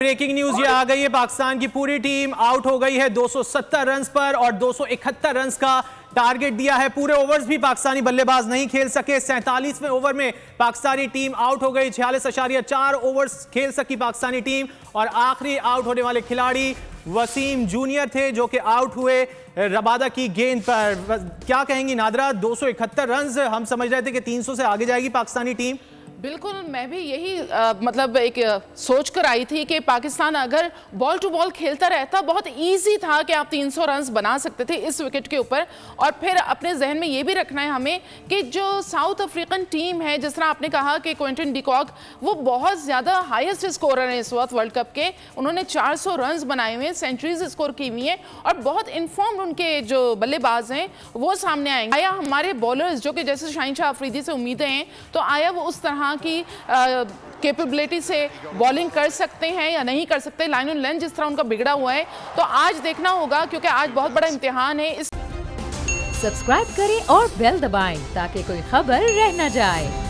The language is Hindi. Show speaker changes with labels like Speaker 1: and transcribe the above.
Speaker 1: ब्रेकिंग न्यूज ये आ गई है, पाकिस्तान की पूरी टीम आउट हो गई है 270 रन पर और 271 रन का टारगेट दिया है। पूरे ओवर्स भी पाकिस्तानी बल्लेबाज नहीं खेल सके। 47वें ओवर में पाकिस्तानी टीम आउट हो गई। 46.4 ओवर्स खेल सकी पाकिस्तानी टीम और आखिरी आउट होने वाले खिलाड़ी वसीम जूनियर थे जो कि आउट हुए रबादा की गेंद पर। क्या कहेंगी नादरा, 271 रन, हम समझ रहे थे कि 300 से आगे जाएगी पाकिस्तानी टीम।
Speaker 2: बिल्कुल, मैं भी यही मतलब एक सोच कर आई थी कि पाकिस्तान अगर बॉल टू बॉल खेलता रहता बहुत इजी था कि आप 300 रन बना सकते थे इस विकेट के ऊपर। और फिर अपने जहन में ये भी रखना है हमें कि जो साउथ अफ्रीकन टीम है, जिस तरह आपने कहा कि क्विंटन डिकॉक वो बहुत ज़्यादा हाईएस्ट स्कोरर है इस वक्त वर्ल्ड कप के। उन्होंने 400 रन बनाए हुए हैं, सेंचुरीज स्कोर की हुई है और बहुत इन्फॉर्म्ड उनके जो बल्लेबाज हैं वो सामने आएंगे। आया हमारे बॉलर्स जो कि जैसे शाहीन शाह अफरीदी से उम्मीदें हैं, तो आया वो उस तरह की कैपेबिलिटी से बॉलिंग कर सकते हैं या नहीं कर सकते। लाइन ऑन लाइन जिस तरह उनका बिगड़ा हुआ है, तो आज देखना होगा क्योंकि आज बहुत बड़ा इम्तिहान है।
Speaker 3: सब्सक्राइब करें और बेल दबाएं ताकि कोई खबर रह न जाए।